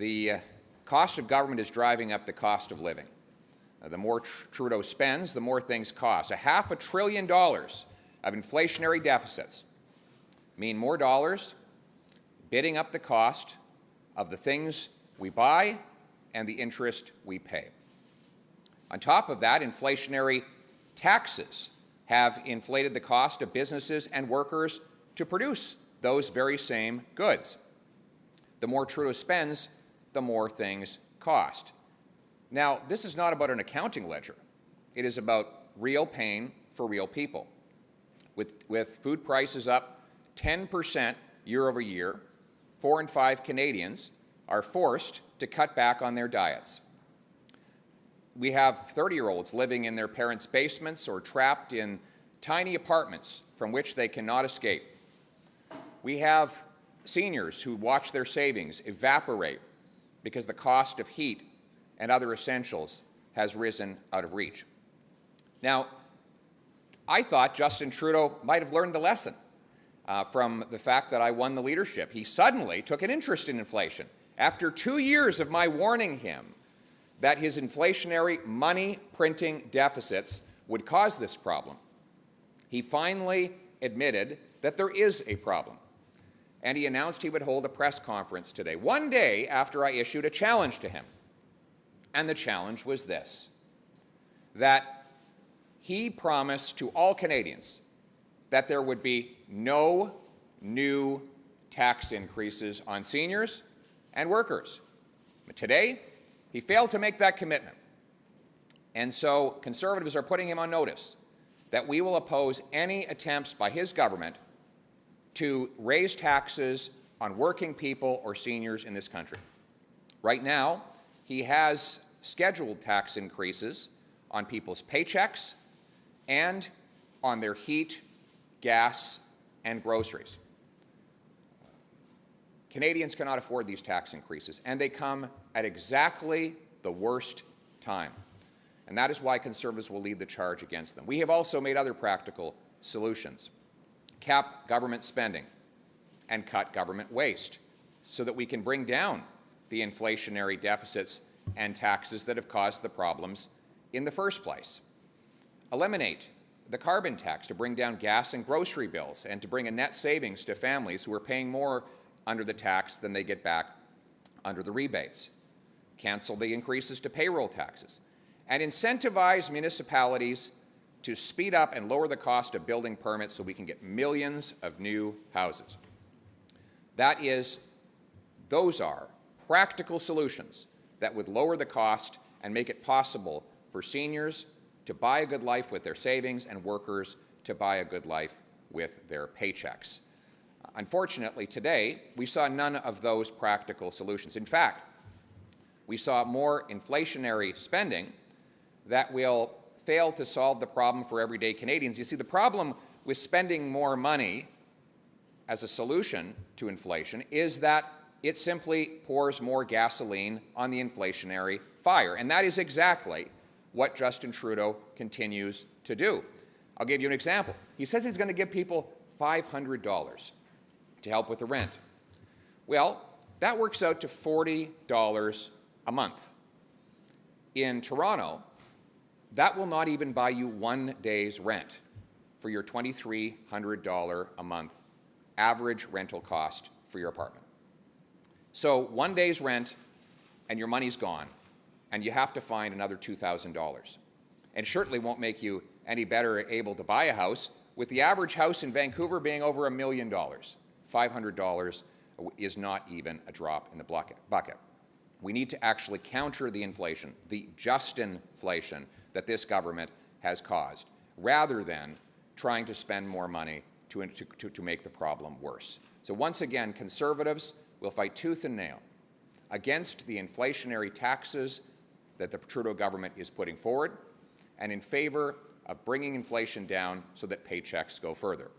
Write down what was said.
The cost of government is driving up the cost of living. The more Trudeau spends, the more things cost. $500 billion of inflationary deficits mean more dollars bidding up the cost of the things we buy and the interest we pay. On top of that, inflationary taxes have inflated the cost of businesses and workers to produce those very same goods. The more Trudeau spends, the more things cost. Now, this is not about an accounting ledger. It is about real pain for real people. With food prices up 10% year over year, 4 in 5 Canadians are forced to cut back on their diets. We have 30-year-olds living in their parents' basements or trapped in tiny apartments from which they cannot escape. We have seniors who watch their savings evaporate because the cost of heat and other essentials has risen out of reach. Now, I thought Justin Trudeau might have learned the lesson from the fact that I won the leadership. He suddenly took an interest in inflation. After 2 years of my warning him that his inflationary money-printing deficits would cause this problem, he finally admitted that there is a problem. And he announced he would hold a press conference today, one day after I issued a challenge to him. And the challenge was this, that he promised to all Canadians that there would be no new tax increases on seniors and workers. But today, he failed to make that commitment. And so Conservatives are putting him on notice that we will oppose any attempts by his government to raise taxes on working people or seniors in this country. Right now, he has scheduled tax increases on people's paychecks and on their heat, gas, and groceries. Canadians cannot afford these tax increases, and they come at exactly the worst time. And that is why Conservatives will lead the charge against them. We have also made other practical solutions. Cap government spending and cut government waste so that we can bring down the inflationary deficits and taxes that have caused the problems in the first place. Eliminate the carbon tax to bring down gas and grocery bills and to bring a net savings to families who are paying more under the tax than they get back under the rebates. Cancel the increases to payroll taxes and incentivize municipalities to speed up and lower the cost of building permits so we can get millions of new houses. Those are practical solutions that would lower the cost and make it possible for seniors to buy a good life with their savings and workers to buy a good life with their paychecks. Unfortunately, today, we saw none of those practical solutions. In fact, we saw more inflationary spending that will fail to solve the problem for everyday Canadians. You see, the problem with spending more money as a solution to inflation is that it simply pours more gasoline on the inflationary fire. And that is exactly what Justin Trudeau continues to do. I'll give you an example. He says he's going to give people $500 to help with the rent. Well, that works out to $40 a month. In Toronto, that will not even buy you 1 day's rent for your $2,300 a month average rental cost for your apartment. So 1 day's rent and your money's gone, and you have to find another $2,000. And certainly won't make you any better able to buy a house, with the average house in Vancouver being over $1 million. $500 is not even a drop in the bucket. We need to actually counter the inflation, the just-inflation that this government has caused, rather than trying to spend more money to make the problem worse. So once again, Conservatives will fight tooth and nail against the inflationary taxes that the Trudeau government is putting forward, and in favor of bringing inflation down so that paychecks go further.